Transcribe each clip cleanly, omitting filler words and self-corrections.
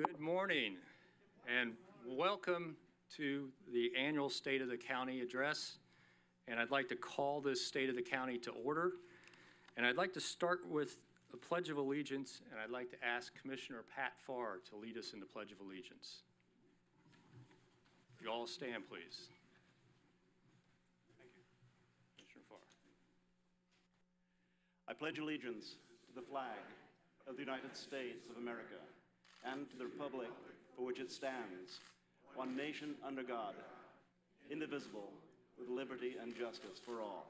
Good morning and welcome to the annual State of the County address. And I'd like to call this State of the County to order. And I'd like to start with the Pledge of Allegiance, and I'd like to ask Commissioner Pat Farr to lead us in the Pledge of Allegiance. You all stand, please. Thank you. Commissioner Farr. I pledge allegiance to the flag of the United States of America and to the republic for which it stands, one nation under God, indivisible, with liberty and justice for all.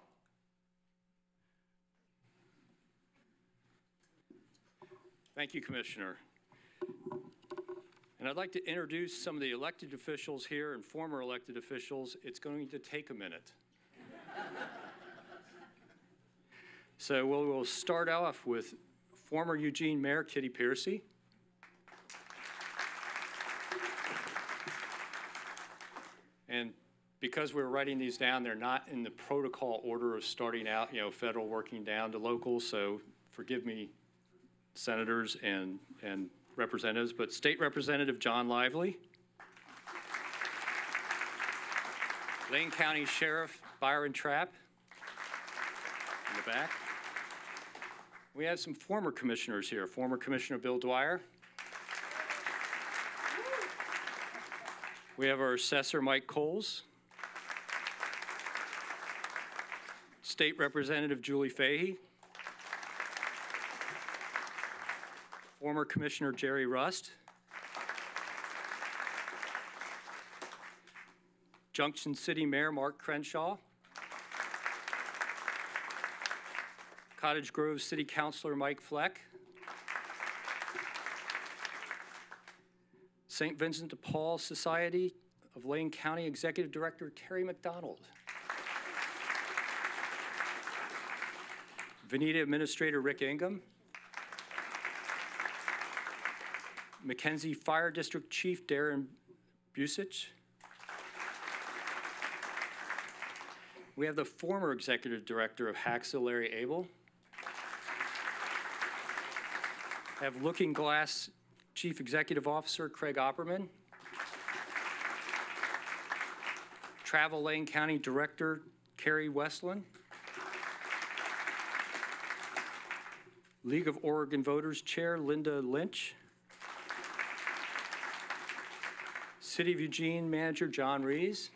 Thank you, Commissioner. And I'd like to introduce some of the elected officials here and former elected officials. It's going to take a minute. So we'll start off with former Eugene Mayor Kitty Piercy. And because we're writing these down, they're not in the protocol order of starting out, federal working down to local, so forgive me, senators and representatives, but State Representative John Lively, Lane County Sheriff Byron Trapp in the back. We have some former commissioners here. Former Commissioner Bill Dwyer. We have our Assessor Mike Coles. State Representative Julie Fahey. Former Commissioner Jerry Rust. Junction City Mayor Mark Crenshaw. Cottage Grove City Councilor Mike Fleck. St. Vincent de Paul Society of Lane County Executive Director Terry McDonald. Veneta Administrator Rick Ingham. McKenzie Fire District Chief Darren Busich. We have the former Executive Director of Haxel, Larry Abel. I have Looking Glass Chief Executive Officer Craig Opperman. Travel Lane County Director Carrie Westland. League of Oregon Voters Chair Linda Lynch. City of Eugene Manager John Rees.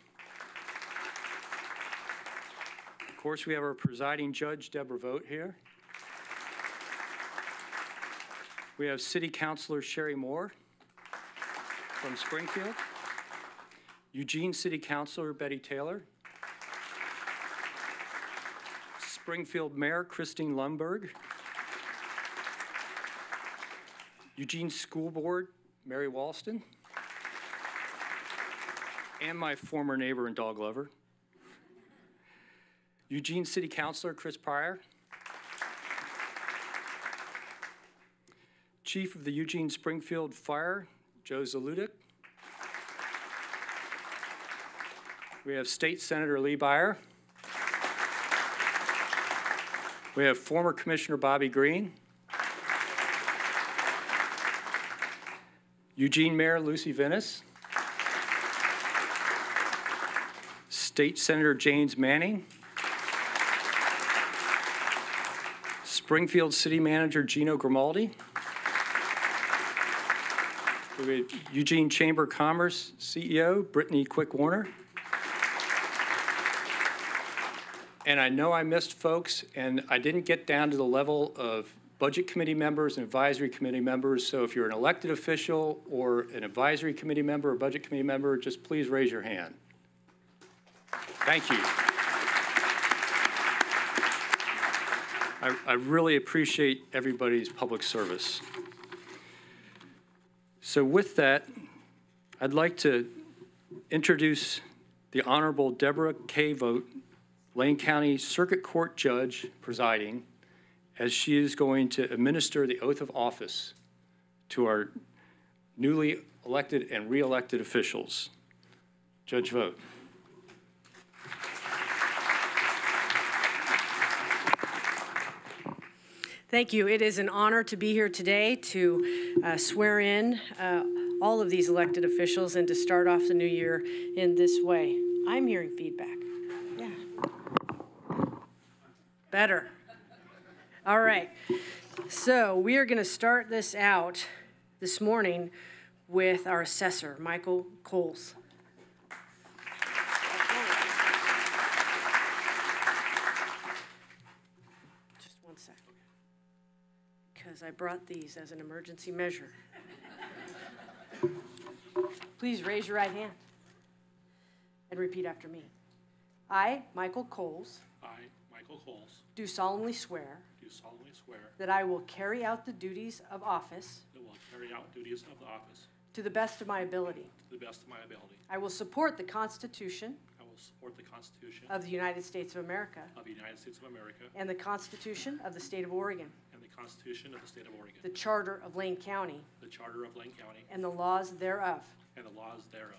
Of course, we have our presiding judge Deborah Vogt here. We have City Councilor Sherry Moore from Springfield. Eugene City Councilor Betty Taylor. Springfield Mayor Christine Lundberg. Eugene School Board Mary Walston. And my former neighbor and dog lover. Eugene City Councilor Chris Pryor. Chief of the Eugene Springfield Fire, Joe Zaludik. We have State Senator Lee Byer. We have former Commissioner Bobby Green. Eugene Mayor Lucy Venus. State Senator James Manning. Springfield City Manager Gino Grimaldi. We have Eugene Chamber of Commerce CEO Brittany Quick Warner. And I know I missed folks, and I didn't get down to the level of budget committee members and advisory committee members. So if you're an elected official or an advisory committee member or budget committee member, just please raise your hand. Thank you. I really appreciate everybody's public service. So with that, I'd like to introduce the Honorable Deborah K. Vogt, Lane County Circuit Court Judge presiding, as she is going to administer the oath of office to our newly elected and re-elected officials. Judge Vogt. Thank you. It is an honor to be here today to swear in all of these elected officials and to start off the new year in this way. I'm hearing feedback. Yeah. Better. All right. So we are going to start this out this morning with our assessor, Michael Coles. Just one second. Because I brought these as an emergency measure. Please raise your right hand and repeat after me. I, Michael Coles, I, Michael Coles, do solemnly swear do solemnly swear that I will carry out the duties of office that will carry out duties of the office to the best of my ability. to the best of my ability. I will support the Constitution I will support the Constitution of the United States of America of the United States of America and the Constitution of the State of Oregon, and the Constitution of the State of Oregon, the Charter of Lane County, the Charter of Lane County, and the laws thereof. and the laws thereof.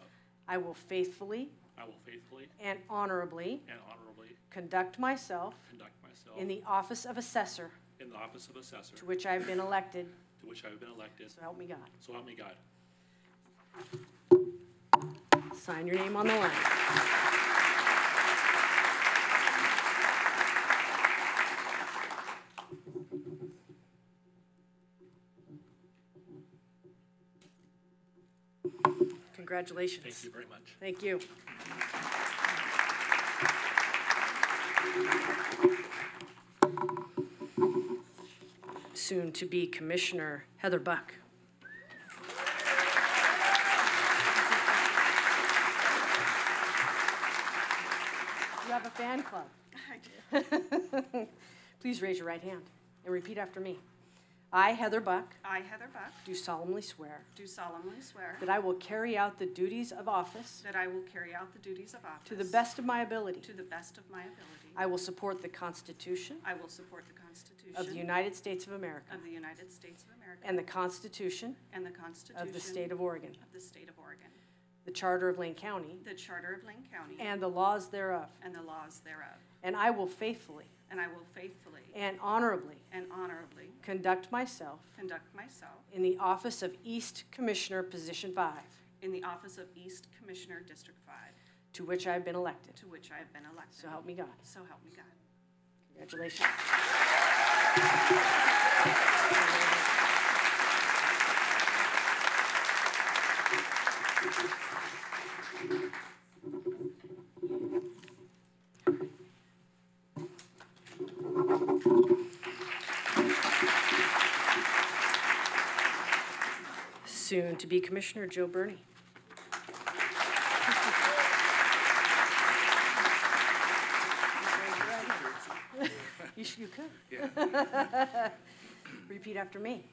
I will faithfully I will faithfully and honorably and honorably conduct myself conduct myself in the office of assessor in the office of assessor to which I have been elected. to which I have been elected. So help me God. So help me God. Sign your name on the line. Congratulations. Thank you very much. Thank you. Soon to be Commissioner Heather Buck. You have a fan club. I do. Please raise your right hand and repeat after me. I, Heather Buck, I, Heather Buck, do solemnly swear do solemnly swear that I will carry out the duties of office that I will carry out the duties of office to the best of my ability. to the best of my ability. I will support the Constitution I will support the Constitution of the United States of America of the United States of America and the Constitution and the Constitution of the State of Oregon, of the State of Oregon, the Charter of Lane County, the Charter of Lane County, and the laws thereof. and the laws thereof. And I will faithfully And I will faithfully and honorably and honorably conduct myself conduct myself in the office of East Commissioner, Position 5, in the office of East Commissioner, District 5, to which I have been elected. to which I have been elected. So help me God. So help me God. Congratulations. Soon to be Commissioner Joe Burney. You could. Yeah. Repeat after me.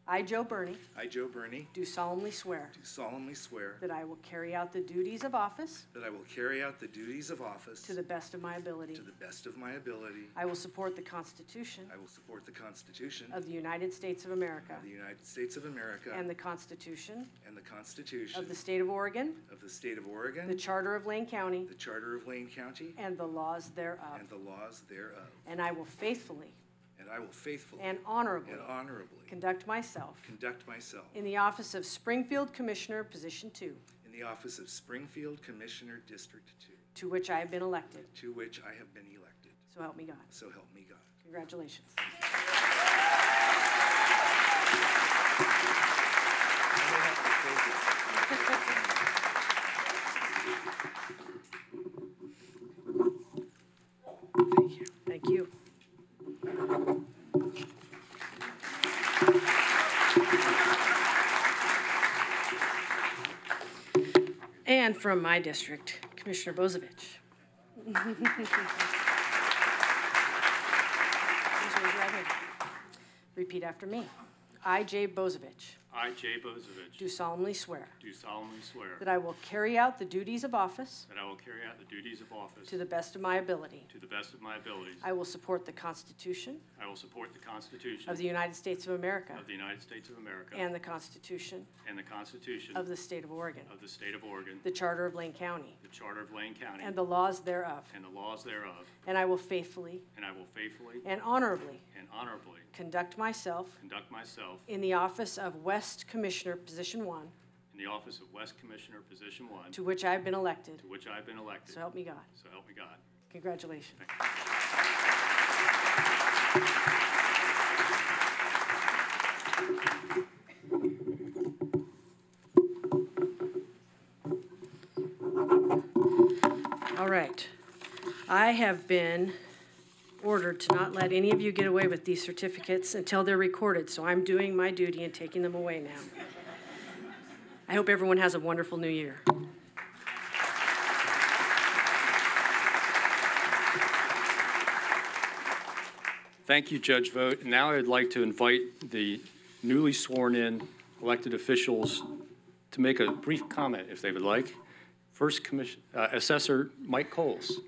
I, Joe Burney, I, Joe Burney, do solemnly swear do solemnly swear that I will carry out the duties of office that I will carry out the duties of office to the best of my ability. to the best of my ability. I will support the Constitution I will support the Constitution of the United States of America of the United States of America and the Constitution and the Constitution of the State of Oregon, of the State of Oregon, the Charter of Lane County, the Charter of Lane County, and the laws thereof. and the laws thereof. And I will faithfully And I will faithfully and honorably and honorably conduct myself conduct myself in the office of Springfield Commissioner, Position 2, in the office of Springfield Commissioner, District 2, to which I have been elected. to which I have been elected. So help me God. So help me God. Congratulations. Thank you. Thank you. And from my district, Commissioner Bozovich. Please raise your right hand. Repeat after me. I, Jay Bozovich, I, Jay Bozovich, do solemnly swear do solemnly swear that I will carry out the duties of office that I will carry out the duties of office to the best of my ability. to the best of my abilities. I will support the Constitution I will support the Constitution of the United States of America of the United States of America and the Constitution and the Constitution of the State of Oregon, of the State of Oregon, the Charter of Lane County, the Charter of Lane County, and the laws thereof. and the laws thereof, And I will faithfully and I will faithfully and honorably and honorably conduct myself conduct myself in the office of West Commissioner, Position 1, in the office of West Commissioner, Position 1, to which I have been elected. to which I have been elected. So help me God. So help me God. Congratulations. All right. I have been ordered to not let any of you get away with these certificates until they're recorded, so I'm doing my duty and taking them away now. I hope everyone has a wonderful new year. Thank you, Judge Vogt. Now I'd like to invite the newly sworn-in elected officials to make a brief comment, if they would like. First, Assessor Mike Coles.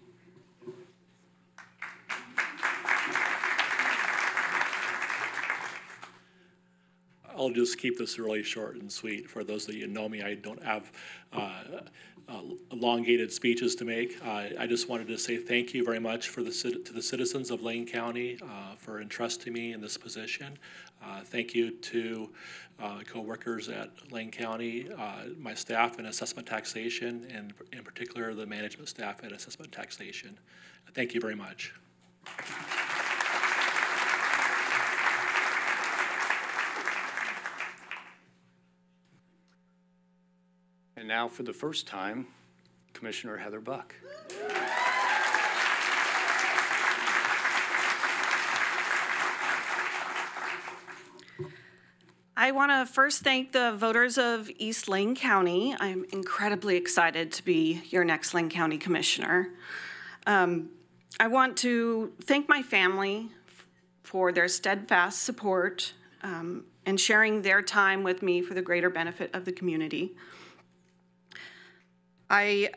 I'll just keep this really short and sweet. For those of you who know me, I don't have elongated speeches to make. I just wanted to say thank you very much to the citizens of Lane County for entrusting me in this position. Thank you to co-workers at Lane County, my staff in assessment taxation, and in particular the management staff at assessment taxation. Thank you very much. And now, for the first time, Commissioner Heather Buck. I want to first thank the voters of East Lane County. I'm incredibly excited to be your next Lane County Commissioner. I want to thank my family for their steadfast support and sharing their time with me for the greater benefit of the community. I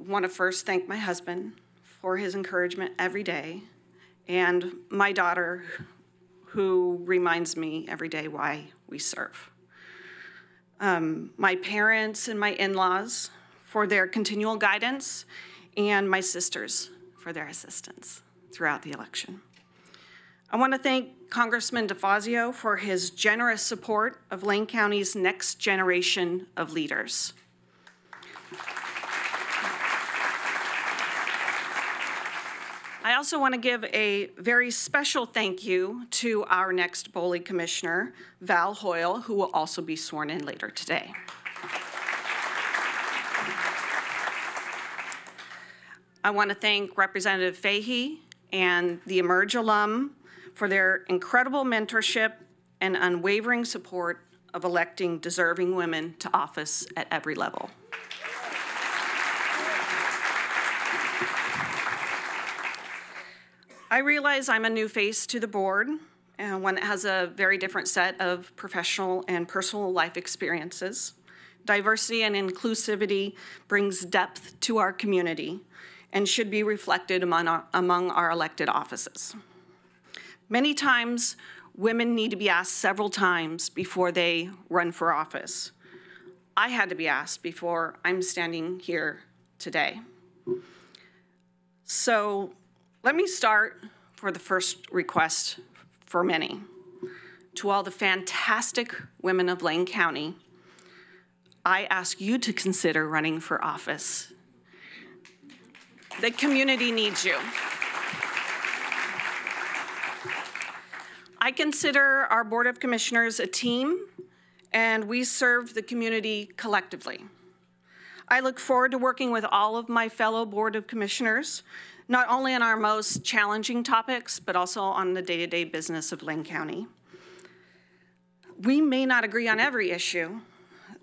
want to first thank my husband for his encouragement every day, and my daughter, who reminds me every day why we serve. My parents and my in-laws for their continual guidance, and my sisters for their assistance throughout the election. I want to thank Congressman DeFazio for his generous support of Lane County's next generation of leaders. I also want to give a very special thank you to our next BOLI Commissioner, Val Hoyle, who will also be sworn in later today. I want to thank Representative Fahey and the Emerge alum for their incredible mentorship and unwavering support of electing deserving women to office at every level. I realize I'm a new face to the board, and one that has a very different set of professional and personal life experiences. Diversity and inclusivity brings depth to our community and should be reflected among our elected offices. Many times, women need to be asked several times before they run for office. I had to be asked before I'm standing here today. So let me start for the first request for many. To all the fantastic women of Lane County, I ask you to consider running for office. The community needs you. I consider our Board of Commissioners a team, and we serve the community collectively. I look forward to working with all of my fellow Board of Commissioners, not only on our most challenging topics, but also on the day-to-day business of Lane County. We may not agree on every issue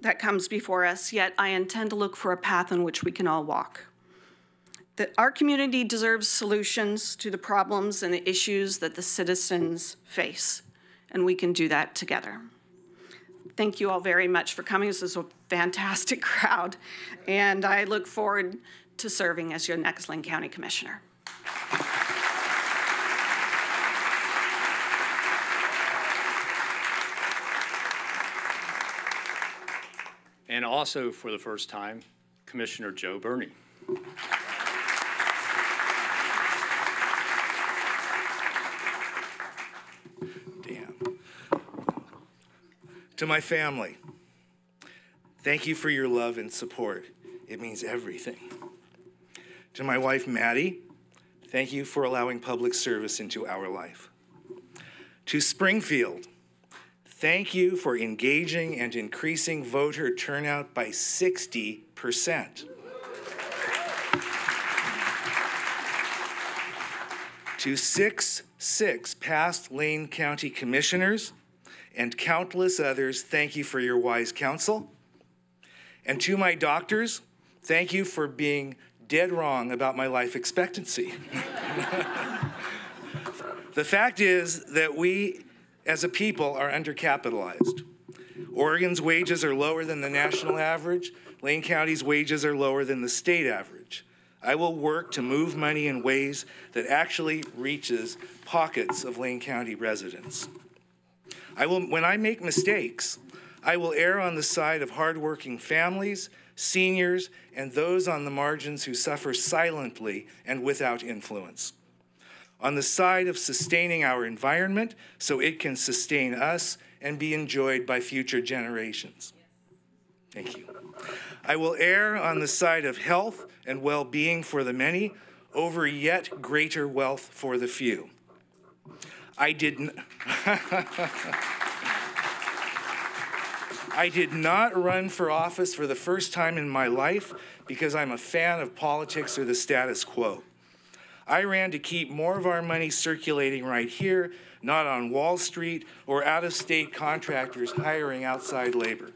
that comes before us, yet I intend to look for a path on which we can all walk. That our community deserves solutions to the problems and the issues that the citizens face, and we can do that together. Thank you all very much for coming. This is a fantastic crowd, and I look forward to serving as your next Lane County Commissioner. And also, for the first time, Commissioner Joe Burney. Damn. To my family, thank you for your love and support. It means everything. To my wife, Maddie, thank you for allowing public service into our life. To Springfield, thank you for engaging and increasing voter turnout by 60%. To six past Lane County commissioners and countless others, thank you for your wise counsel. And to my doctors, thank you for being dead wrong about my life expectancy. The fact is that we, as a people, are undercapitalized. Oregon's wages are lower than the national average. Lane County's wages are lower than the state average. I will work to move money in ways that actually reaches pockets of Lane County residents. When I make mistakes, I will err on the side of hardworking families, seniors, and those on the margins who suffer silently and without influence. On the side of sustaining our environment so it can sustain us and be enjoyed by future generations. Thank you. I will err on the side of health and well-being for the many over yet greater wealth for the few. I did not run for office for the first time in my life because I'm a fan of politics or the status quo. I ran to keep more of our money circulating right here, not on Wall Street or out-of-state contractors hiring outside labor.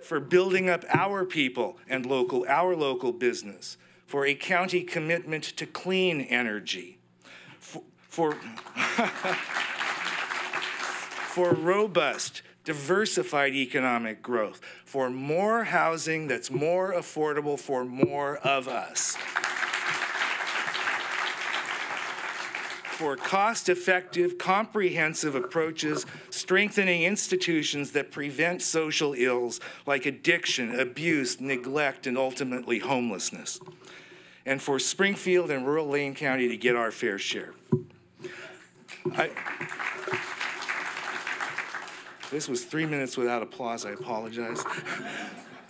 For building up our people and our local business, for a county commitment to clean energy, for robust, diversified economic growth, for more housing that's more affordable for more of us, for cost-effective, comprehensive approaches, strengthening institutions that prevent social ills like addiction, abuse, neglect, and ultimately homelessness, and for Springfield and rural Lane County to get our fair share. This was 3 minutes without applause, I apologize.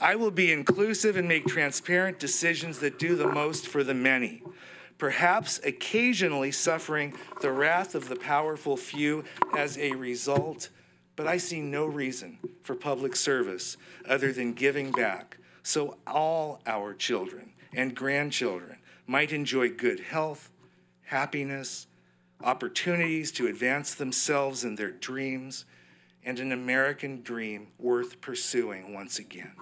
I will be inclusive and make transparent decisions that do the most for the many, perhaps occasionally suffering the wrath of the powerful few as a result, but I see no reason for public service other than giving back so all our children and grandchildren might enjoy good health, happiness, opportunities to advance themselves and their dreams, and an American dream worth pursuing once again.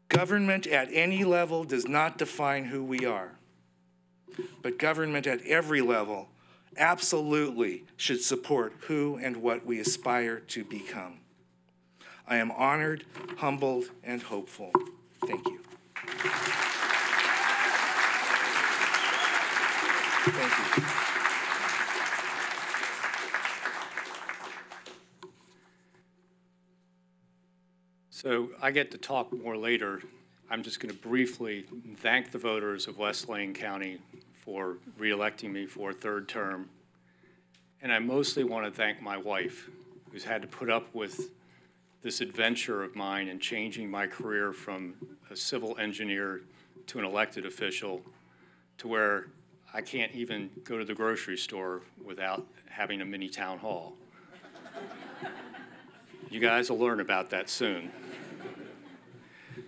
Government at any level does not define who we are, but government at every level absolutely should support who and what we aspire to become. I am honored, humbled, and hopeful. Thank you. Thank you. So I get to talk more later. I'm just going to briefly thank the voters of West Lane County for re-electing me for a third term. And I mostly want to thank my wife, who's had to put up with this adventure of mine in changing my career from a civil engineer to an elected official to where I can't even go to the grocery store without having a mini town hall. You guys will learn about that soon.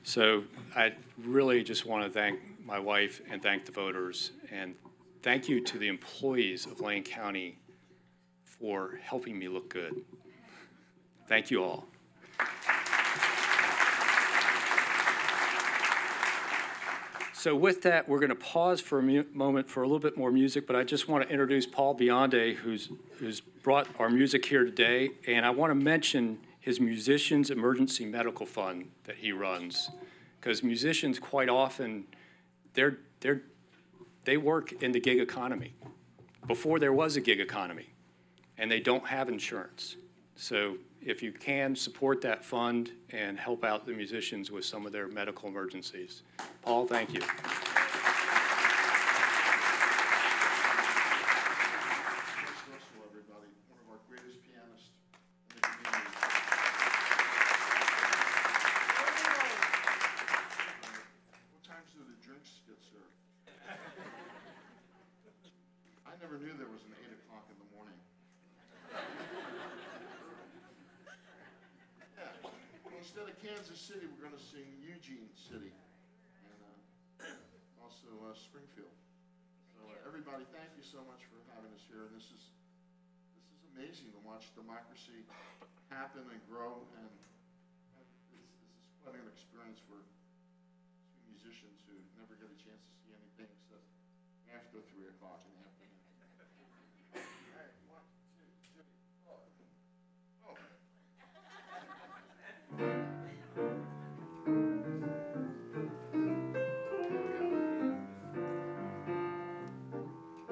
So I really just want to thank my wife and thank the voters, and thank you to the employees of Lane County for helping me look good. Thank you all. So with that, we're going to pause for a moment for a little bit more music, but I just want to introduce Paul Bionde, who's brought our music here today, and I want to mention his Musicians Emergency Medical Fund that he runs, because musicians quite often, they work in the gig economy before there was a gig economy, and they don't have insurance. So if you can, support that fund and help out the musicians with some of their medical emergencies. Paul, thank you. Everybody, one of our greatest pianists in the community. there was an 8 o'clock in the morning. Yeah. Well, instead of Kansas City, we're going to sing Eugene City and also Springfield. So everybody, thank you so much for having us here. And this is amazing to watch democracy happen and grow, and this is quite an experience for two musicians who never get a chance to see anything except after 3 o'clock in the afternoon. All right, 1, 2, 3, 4. Oh.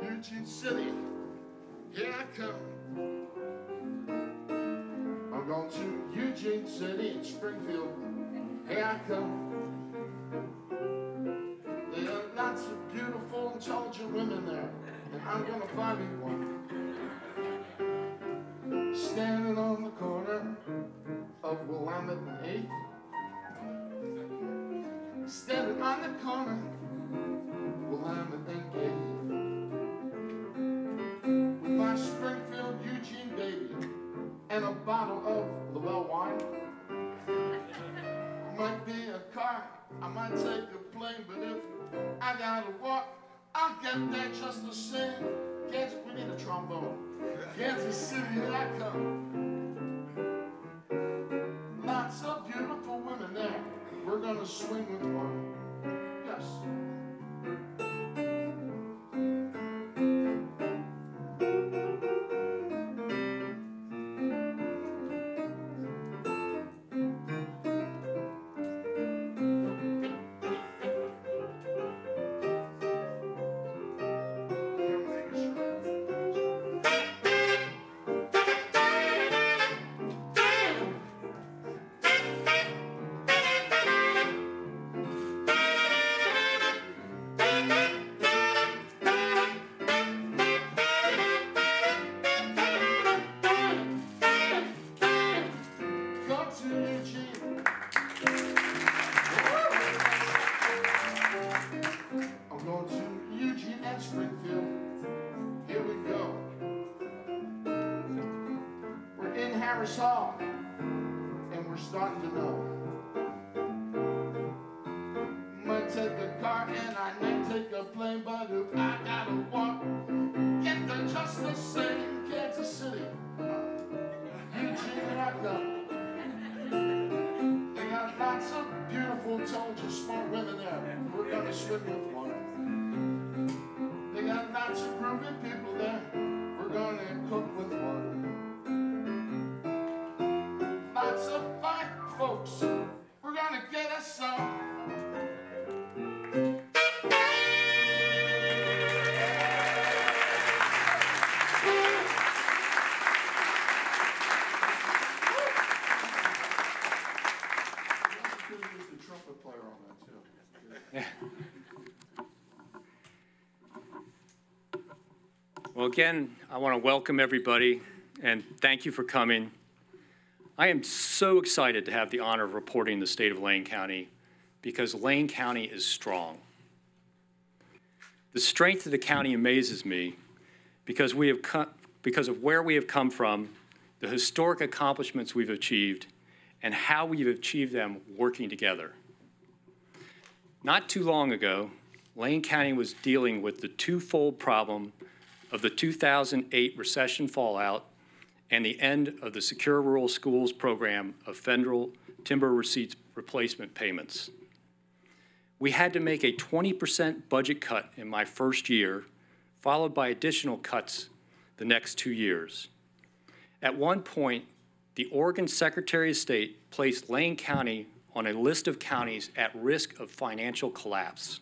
Eugene City, here I come. I'm going to Eugene City and Springfield. Here I come. There are lots of beautiful, intelligent women there, and I'm going to find me one. Standing on the corner of Willamette and 8th. Standing on the corner, Willamette and 8th. With my Springfield Eugene baby and a bottle of Lowell wine. Might be a car, I might take a plane, but if I gotta walk, I'll get there just the same. Kansas, we need a trombone. Kansas City, here I come. Lots of beautiful women there. We're gonna swing with one. Yes. Hall, and we're starting to know. Might take a car and I might take a plane, but if I gotta walk, get there just the same. Kansas City, Eugene, and I come. They got lots of beautiful, intelligent, smart women there. We're gonna swim with one. They got lots of groovy people there. We're gonna cook with one. Lots of fine folks, we're gonna get us some. The trumpet player on that too. Well, again, I want to welcome everybody and thank you for coming. I am so excited to have the honor of reporting the state of Lane County because Lane County is strong. The strength of the county amazes me because of where we have come from, the historic accomplishments we've achieved, and how we've achieved them working together. Not too long ago, Lane County was dealing with the twofold problem of the 2008 recession fallout and the end of the Secure Rural Schools program of federal timber receipts replacement payments. We had to make a 20% budget cut in my first year, followed by additional cuts the next 2 years. At one point, the Oregon Secretary of State placed Lane County on a list of counties at risk of financial collapse.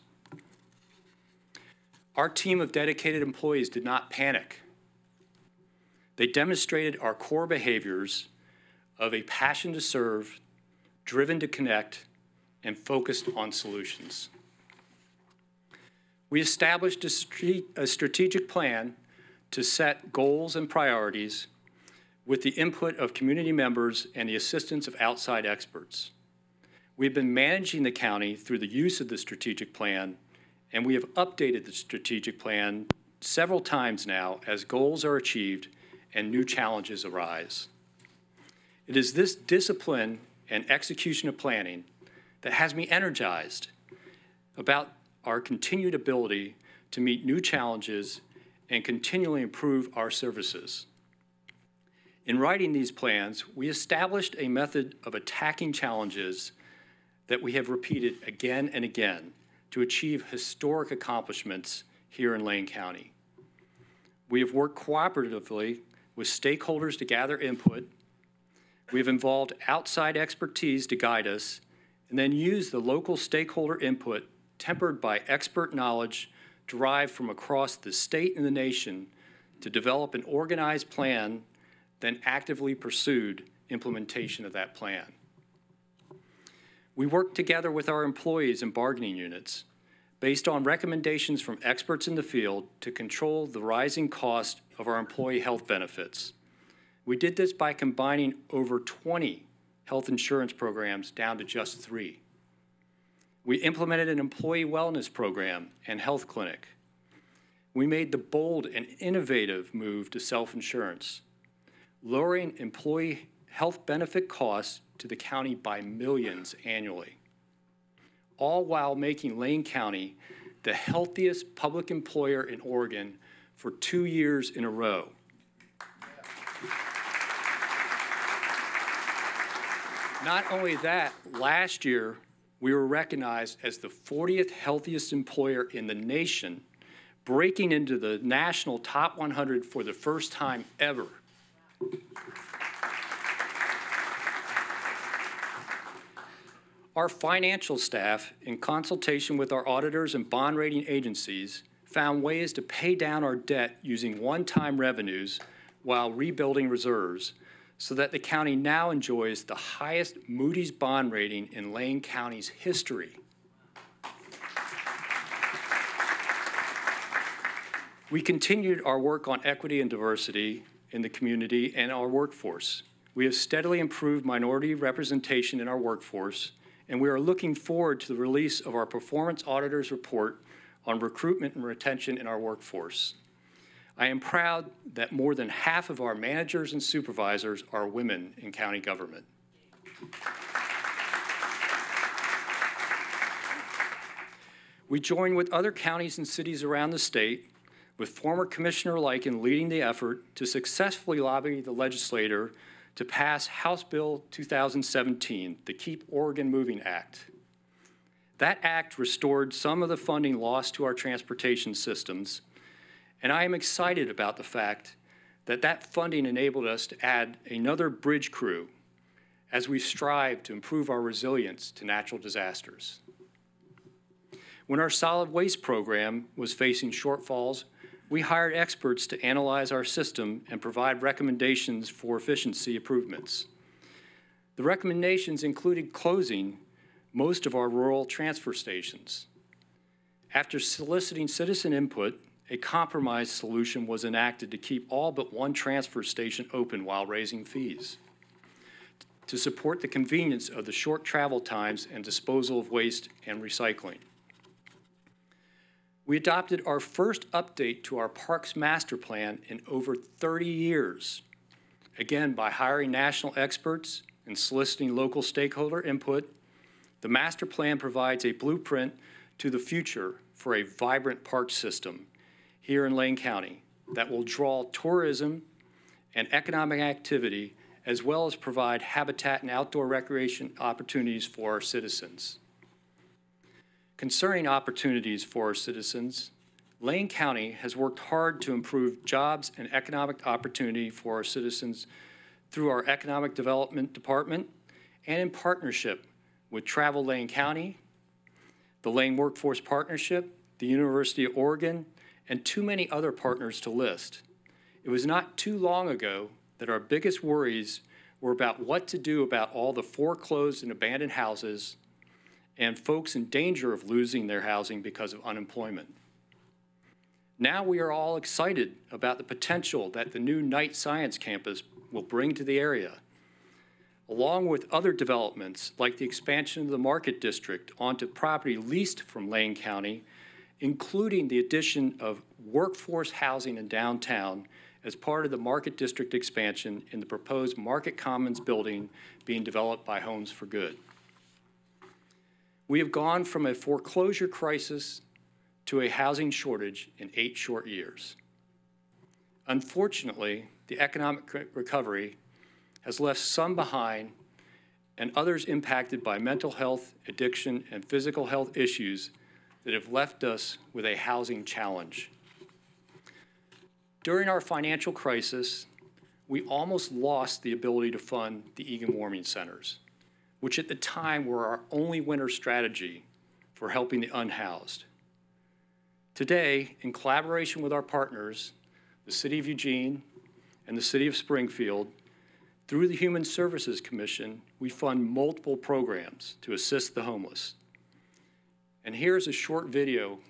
Our team of dedicated employees did not panic. They demonstrated our core behaviors of a passion to serve, driven to connect, and focused on solutions. We established a strategic plan to set goals and priorities with the input of community members and the assistance of outside experts. We've been managing the county through the use of the strategic plan, and we have updated the strategic plan several times now as goals are achieved and new challenges arise. It is this discipline and execution of planning that has me energized about our continued ability to meet new challenges and continually improve our services. In writing these plans, we established a method of attacking challenges that we have repeated again and again to achieve historic accomplishments here in Lane County. We have worked cooperatively with stakeholders to gather input. We have involved outside expertise to guide us, and then used the local stakeholder input tempered by expert knowledge derived from across the state and the nation to develop an organized plan, then actively pursued implementation of that plan. We worked together with our employees and bargaining units based on recommendations from experts in the field to control the rising cost of our employee health benefits. We did this by combining over 20 health insurance programs down to just 3. We implemented an employee wellness program and health clinic. We made the bold and innovative move to self-insurance, lowering employee health benefit costs to the county by millions annually, all while making Lane County the healthiest public employer in Oregon for 2 years in a row. Not only that, last year, we were recognized as the 40th healthiest employer in the nation, breaking into the national top 100 for the first time ever. Our financial staff, in consultation with our auditors and bond rating agencies, found ways to pay down our debt using one-time revenues while rebuilding reserves, so that the county now enjoys the highest Moody's bond rating in Lane County's history. We continued our work on equity and diversity in the community and our workforce. We have steadily improved minority representation in our workforce, and we are looking forward to the release of our performance auditor's report on recruitment and retention in our workforce. I am proud that more than half of our managers and supervisors are women in county government. We join with other counties and cities around the state, with former Commissioner Lyken leading the effort to successfully lobby the legislator to pass House Bill 2017, the Keep Oregon Moving Act. That act restored some of the funding lost to our transportation systems, and I am excited about the fact that that funding enabled us to add another bridge crew as we strive to improve our resilience to natural disasters. When our solid waste program was facing shortfalls, we hired experts to analyze our system and provide recommendations for efficiency improvements. The recommendations included closing most of our rural transfer stations. After soliciting citizen input, a compromise solution was enacted to keep all but one transfer station open while raising fees, to support the convenience of the short travel times and disposal of waste and recycling. We adopted our first update to our Parks Master Plan in over 30 years, again by hiring national experts and soliciting local stakeholder input. The master plan provides a blueprint to the future for a vibrant park system here in Lane County that will draw tourism and economic activity, as well as provide habitat and outdoor recreation opportunities for our citizens. Concerning opportunities for our citizens, Lane County has worked hard to improve jobs and economic opportunity for our citizens through our Economic Development Department and in partnership with Travel Lane County, the Lane Workforce Partnership, the University of Oregon, and too many other partners to list. It was not too long ago that our biggest worries were about what to do about all the foreclosed and abandoned houses and folks in danger of losing their housing because of unemployment. Now we are all excited about the potential that the new Knight Science Campus will bring to the area, along with other developments like the expansion of the Market District onto property leased from Lane County including the addition of workforce housing in downtown as part of the Market District expansion in the proposed Market Commons building being developed by Homes for Good. We have gone from a foreclosure crisis to a housing shortage in 8 short years. Unfortunately, the economic recovery has left some behind and others impacted by mental health, addiction, and physical health issues that have left us with a housing challenge. During our financial crisis, we almost lost the ability to fund the Egan Warming Centers, which at the time were our only winter strategy for helping the unhoused. Today, in collaboration with our partners, the City of Eugene and the City of Springfield, through the Human Services Commission, we fund multiple programs to assist the homeless. And here's a short video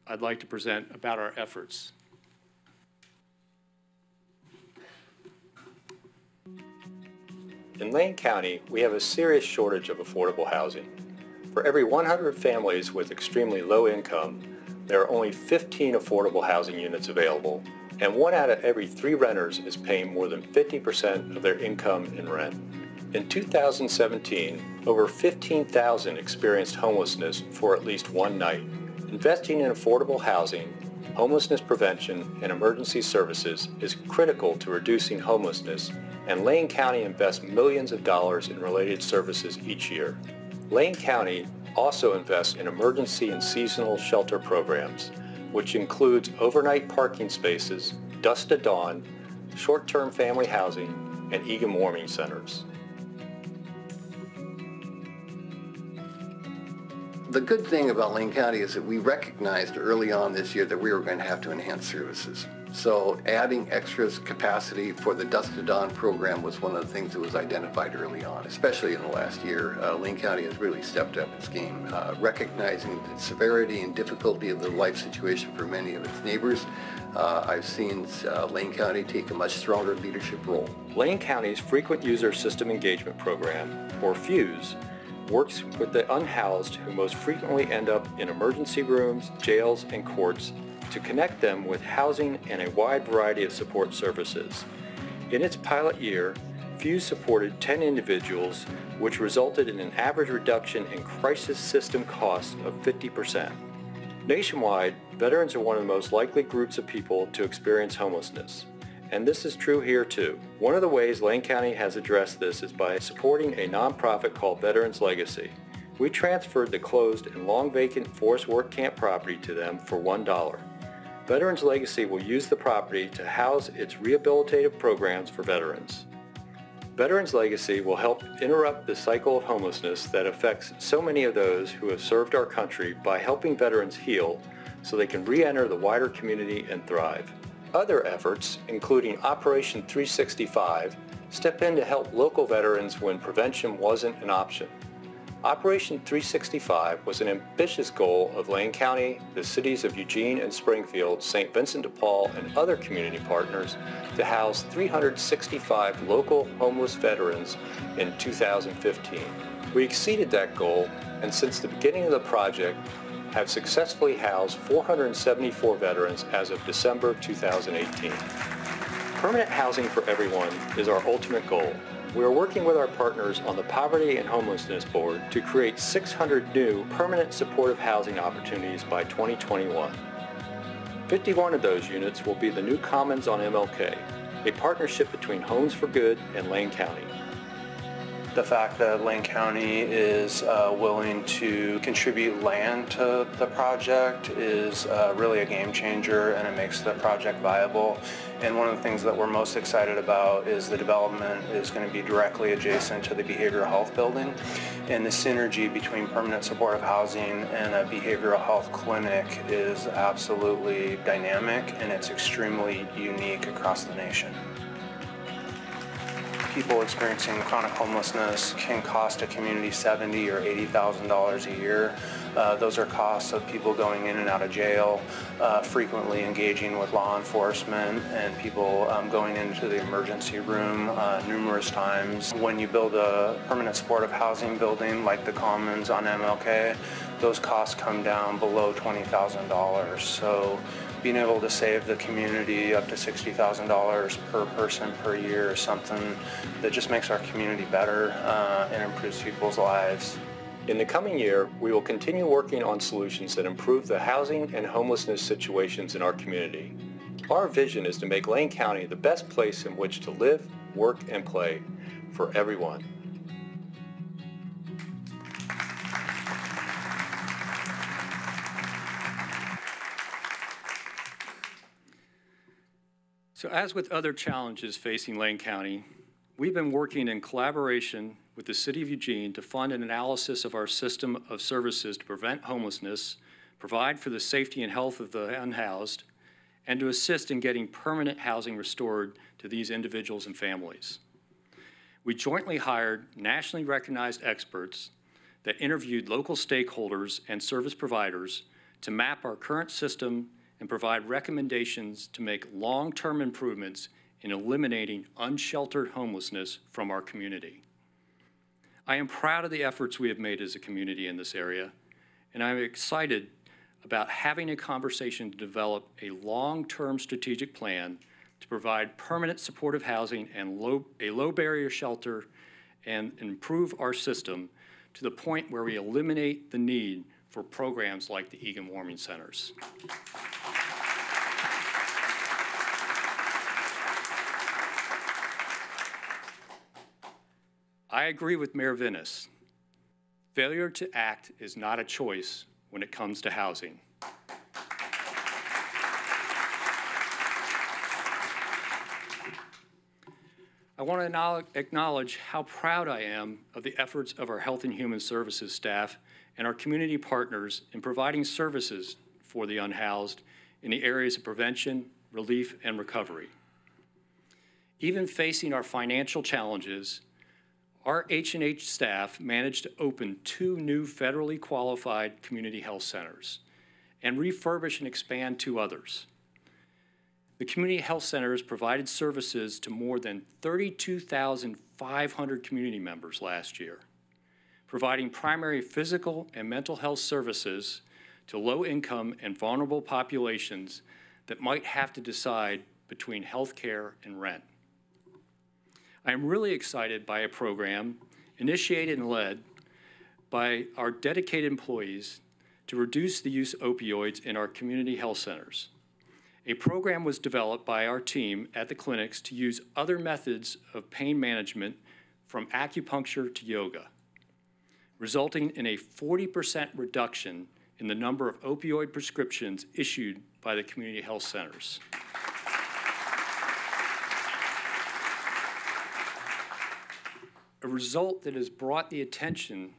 I'd like to present about our efforts. In Lane County, we have a serious shortage of affordable housing. For every 100 families with extremely low income, there are only 15 affordable housing units available, and 1 out of every 3 renters is paying more than 50% of their income in rent. In 2017, over 15,000 experienced homelessness for at least one night. Investing in affordable housing, homelessness prevention, and emergency services is critical to reducing homelessness, and Lane County invests millions of dollars in related services each year. Lane County also invests in emergency and seasonal shelter programs, which includes overnight parking spaces, dusk to dawn, short-term family housing, and Egan Warming Centers. The good thing about Lane County is that we recognized early on this year that we were going to have to enhance services. So adding extra capacity for the Dusk to Dawn program was one of the things that was identified early on, especially in the last year. Lane County has really stepped up its game, recognizing the severity and difficulty of the life situation for many of its neighbors. I've seen Lane County take a much stronger leadership role. Lane County's Frequent User System Engagement Program, or FUSE, works with the unhoused who most frequently end up in emergency rooms, jails, and courts to connect them with housing and a wide variety of support services. In its pilot year, FUSE supported 10 individuals, which resulted in an average reduction in crisis system costs of 50%. Nationwide, veterans are one of the most likely groups of people to experience homelessness. And this is true here too. One of the ways Lane County has addressed this is by supporting a nonprofit called Veterans Legacy. We transferred the closed and long vacant Forest Work Camp property to them for $1. Veterans Legacy will use the property to house its rehabilitative programs for veterans. Veterans Legacy will help interrupt the cycle of homelessness that affects so many of those who have served our country by helping veterans heal so they can re-enter the wider community and thrive. Other efforts, including Operation 365, step in to help local veterans when prevention wasn't an option. Operation 365 was an ambitious goal of Lane County, the cities of Eugene and Springfield, St. Vincent de Paul, and other community partners to house 365 local homeless veterans in 2015. We exceeded that goal, and since the beginning of the project, have successfully housed 474 veterans as of December 2018. Permanent housing for everyone is our ultimate goal. We are working with our partners on the Poverty and Homelessness Board to create 600 new permanent supportive housing opportunities by 2021. 51 of those units will be the new Commons on MLK, a partnership between Homes for Good and Lane County. The fact that Lane County is willing to contribute land to the project is really a game changer, and it makes the project viable. And one of the things that we're most excited about is the development is going to be directly adjacent to the behavioral health building, and the synergy between permanent supportive housing and a behavioral health clinic is absolutely dynamic, and it's extremely unique across the nation. people experiencing chronic homelessness can cost a community $70,000 or $80,000 a year. Those are costs of people going in and out of jail, frequently engaging with law enforcement, and people going into the emergency room numerous times. When you build a permanent supportive housing building like the Commons on MLK, those costs come down below $20,000. So being able to save the community up to $60,000 per person per year is something that just makes our community better and improves people's lives. In the coming year, we will continue working on solutions that improve the housing and homelessness situations in our community. Our vision is to make Lane County the best place in which to live, work, and play for everyone. So as with other challenges facing Lane County, we've been working in collaboration with the City of Eugene to fund an analysis of our system of services to prevent homelessness, provide for the safety and health of the unhoused, and to assist in getting permanent housing restored to these individuals and families. We jointly hired nationally recognized experts that interviewed local stakeholders and service providers to map our current system and provide recommendations to make long-term improvements in eliminating unsheltered homelessness from our community. I am proud of the efforts we have made as a community in this area, and I'm excited about having a conversation to develop a long-term strategic plan to provide permanent supportive housing and a low-barrier shelter and improve our system to the point where we eliminate the need for programs like the Egan Warming Centers. I agree with Mayor Vinis. Failure to act is not a choice when it comes to housing. I want to acknowledge how proud I am of the efforts of our Health and Human Services staff and our community partners in providing services for the unhoused in the areas of prevention, relief, and recovery. Even facing our financial challenges, our H&H staff managed to open 2 new federally qualified community health centers and refurbish and expand 2 others. The community health centers provided services to more than 32,500 community members last year, providing primary physical and mental health services to low-income and vulnerable populations that might have to decide between health care and rent. I am really excited by a program initiated and led by our dedicated employees to reduce the use of opioids in our community health centers. A program was developed by our team at the clinics to use other methods of pain management from acupuncture to yoga, resulting in a 40% reduction in the number of opioid prescriptions issued by the community health centers. A result that has brought the attention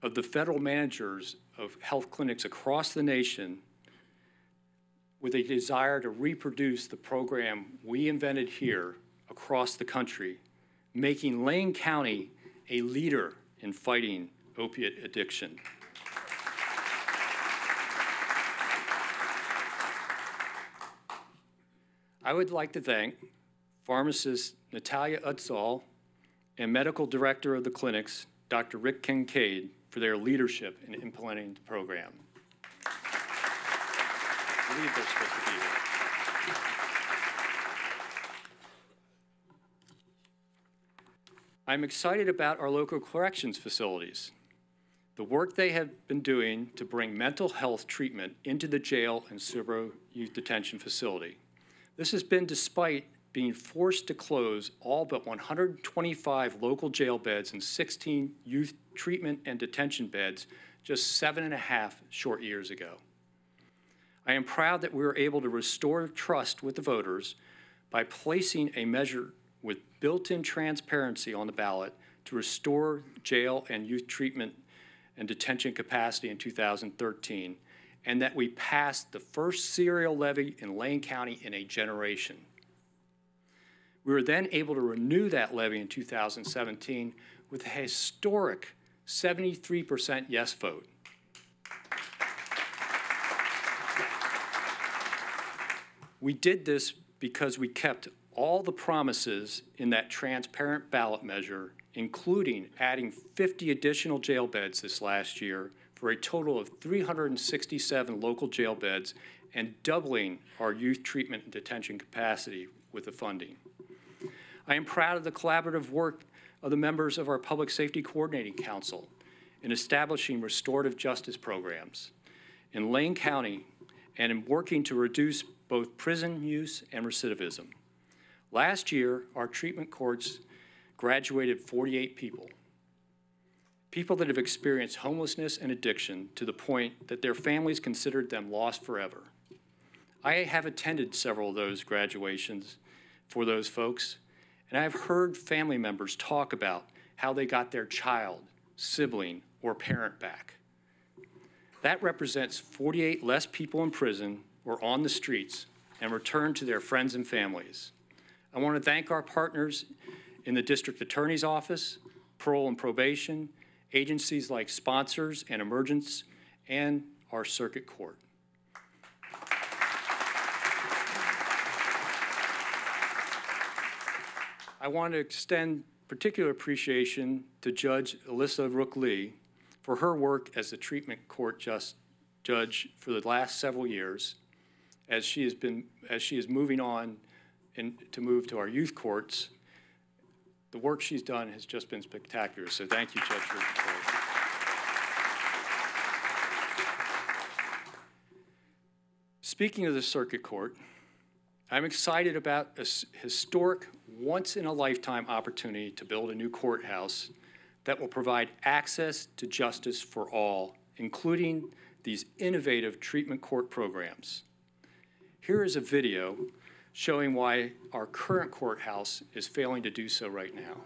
of the federal managers of health clinics across the nation with a desire to reproduce the program we invented here across the country, making Lane County a leader in fighting opiate addiction. I would like to thank pharmacist Natalia Utzall and medical director of the clinics, Dr. Rick Kincaid, for their leadership in implementing the program. I believe they're supposed to be here. I'm excited about our local corrections facilities. The work they have been doing to bring mental health treatment into the jail and Cibro Youth Detention Facility. This has been despite being forced to close all but 125 local jail beds and 16 youth treatment and detention beds just 7.5 short years ago. I am proud that we were able to restore trust with the voters by placing a measure with built-in transparency on the ballot to restore jail and youth treatment and detention capacity in 2013, and that we passed the first serial levy in Lane County in a generation. We were then able to renew that levy in 2017 with a historic 73% yes vote. We did this because we kept all the promises in that transparent ballot measure, including adding 50 additional jail beds this last year for a total of 367 local jail beds and doubling our youth treatment and detention capacity with the funding. I am proud of the collaborative work of the members of our Public Safety Coordinating Council in establishing restorative justice programs in Lane County and in working to reduce both prison use and recidivism. Last year, our treatment courts graduated 48 people that have experienced homelessness and addiction to the point that their families considered them lost forever. I have attended several of those graduations for those folks, and I've heard family members talk about how they got their child, sibling, or parent back. That represents 48 less people in prison or on the streets and returned to their friends and families. I want to thank our partners in the District Attorney's Office, parole and probation, agencies like Sponsors and Emergence, and our Circuit Court. I want to extend particular appreciation to Judge Alyssa Rook-Lee for her work as the treatment court judge for the last several years, as she is moving on to move to our youth courts. The work she's done has just been spectacular, so thank you, Judge Rook-Lee. Speaking of the Circuit Court, I'm excited about a historic, once-in-a-lifetime opportunity to build a new courthouse that will provide access to justice for all, including these innovative treatment court programs. Here is a video showing why our current courthouse is failing to do so right now.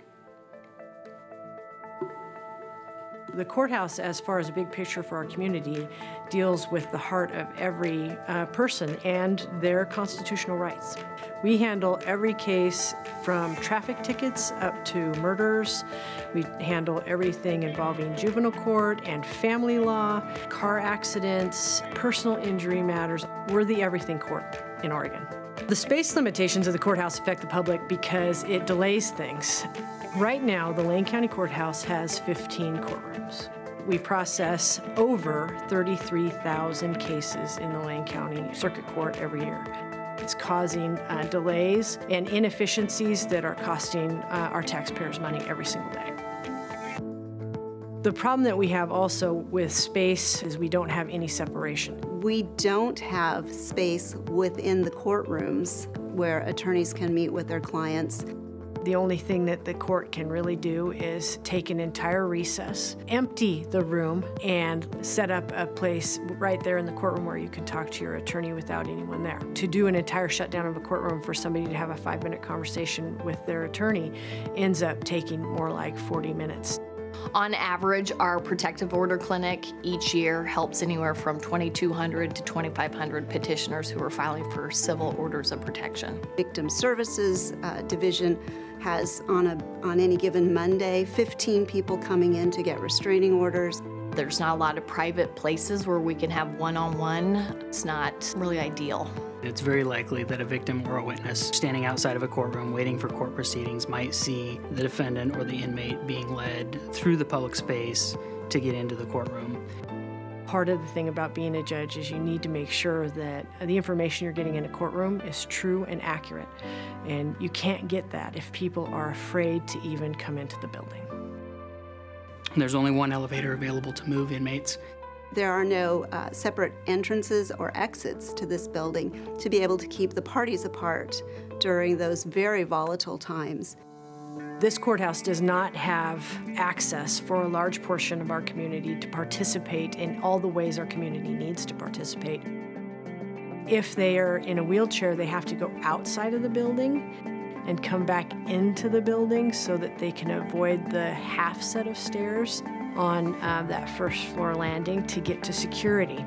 The courthouse, as far as a big picture for our community, deals with the heart of every person and their constitutional rights. We handle every case from traffic tickets up to murders. We handle everything involving juvenile court and family law, car accidents, personal injury matters. We're the everything court in Oregon. The space limitations of the courthouse affect the public because it delays things. Right now, the Lane County Courthouse has 15 courtrooms. We process over 33,000 cases in the Lane County Circuit Court every year. It's causing delays and inefficiencies that are costing our taxpayers money every single day. The problem that we have also with space is we don't have any separation. We don't have space within the courtrooms where attorneys can meet with their clients. The only thing that the court can really do is take an entire recess, empty the room, and set up a place right there in the courtroom where you can talk to your attorney without anyone there. To do an entire shutdown of a courtroom for somebody to have a 5-minute conversation with their attorney ends up taking more like 40 minutes. On average, our protective order clinic each year helps anywhere from 2,200 to 2,500 petitioners who are filing for civil orders of protection. Victim Services Division has on any given Monday 15 people coming in to get restraining orders. There's not a lot of private places where we can have one-on-one. It's not really ideal. It's very likely that a victim or a witness standing outside of a courtroom waiting for court proceedings might see the defendant or the inmate being led through the public space to get into the courtroom. Part of the thing about being a judge is you need to make sure that the information you're getting in a courtroom is true and accurate. And you can't get that if people are afraid to even come into the building. There's only one elevator available to move inmates. There are no separate entrances or exits to this building to be able to keep the parties apart during those very volatile times. This courthouse does not have access for a large portion of our community to participate in all the ways our community needs to participate. If they are in a wheelchair, they have to go outside of the building and come back into the building so that they can avoid the half set of stairs on that first floor landing to get to security.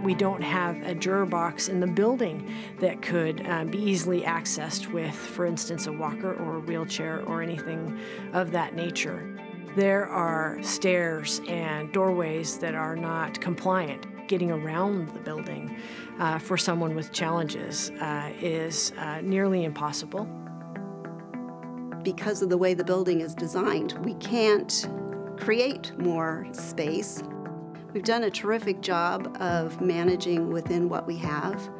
We don't have a juror box in the building that could be easily accessed with, for instance, a walker or a wheelchair or anything of that nature. There are stairs and doorways that are not compliant. Getting around the building for someone with challenges is nearly impossible. Because of the way the building is designed, we can't create more space. We've done a terrific job of managing within what we have.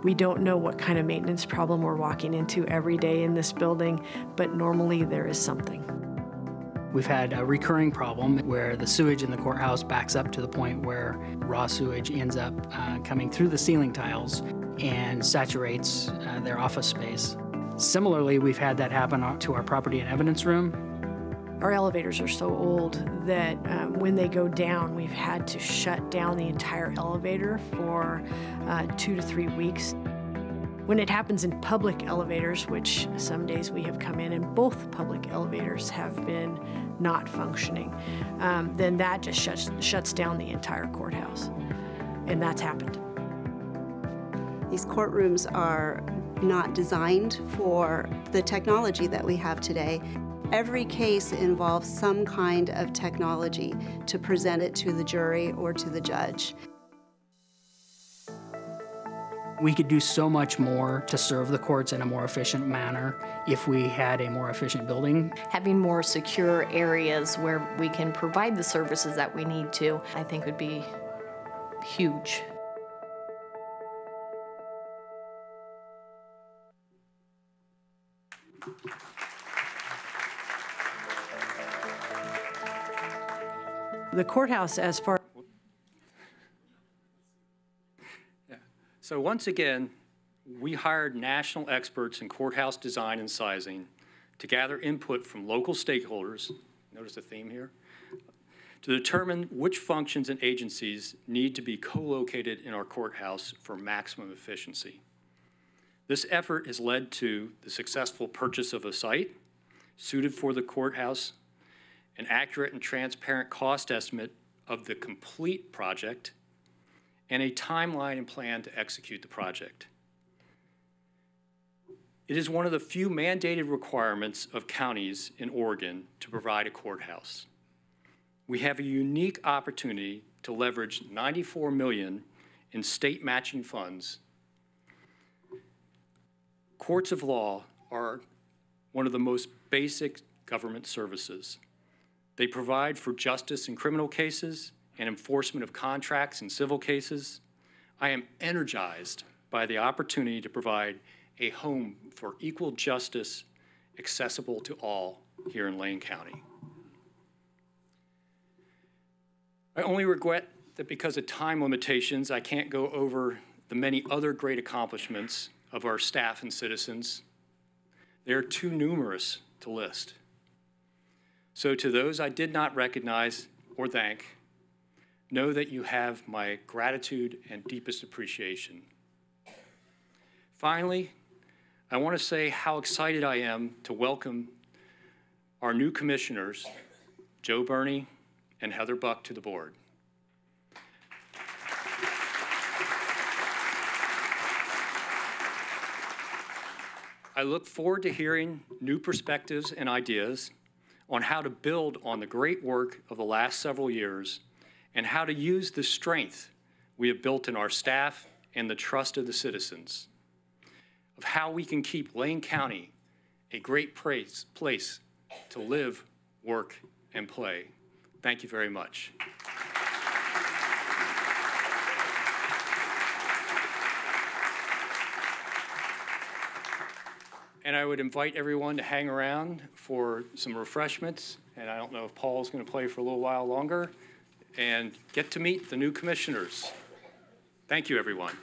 We don't know what kind of maintenance problem we're walking into every day in this building, but normally there is something. We've had a recurring problem where the sewage in the courthouse backs up to the point where raw sewage ends up coming through the ceiling tiles and saturates their office space. Similarly, we've had that happen to our property and evidence room. Our elevators are so old that when they go down, we've had to shut down the entire elevator for 2 to 3 weeks. When it happens in public elevators, which some days we have come in and both public elevators have been not functioning, then that just shuts down the entire courthouse. And that's happened. These courtrooms are not designed for the technology that we have today. Every case involves some kind of technology to present it to the jury or to the judge. We could do so much more to serve the courts in a more efficient manner if we had a more efficient building. Having more secure areas where we can provide the services that we need to, I think would be huge. The courthouse, as far So once again, we hired national experts in courthouse design and sizing to gather input from local stakeholders, notice the theme here, to determine which functions and agencies need to be co-located in our courthouse for maximum efficiency. This effort has led to the successful purchase of a site suited for the courthouse, an accurate and transparent cost estimate of the complete project, and a timeline and plan to execute the project. It is one of the few mandated requirements of counties in Oregon to provide a courthouse. We have a unique opportunity to leverage $94 million in state matching funds. Courts of law are one of the most basic government services. They provide for justice in criminal cases and enforcement of contracts in civil cases. I am energized by the opportunity to provide a home for equal justice accessible to all here in Lane County. I only regret that because of time limitations, I can't go over the many other great accomplishments of our staff and citizens. They are too numerous to list. So to those I did not recognize or thank, know that you have my gratitude and deepest appreciation. Finally, I want to say how excited I am to welcome our new commissioners, Joe Burney and Heather Buck, to the board. I look forward to hearing new perspectives and ideas on how to build on the great work of the last several years and how to use the strength we have built in our staff and the trust of the citizens, of how we can keep Lane County a great place to live, work, and play. Thank you very much. And I would invite everyone to hang around for some refreshments, and I don't know if Paul's going to play for a little while longer, and get to meet the new commissioners. Thank you, everyone.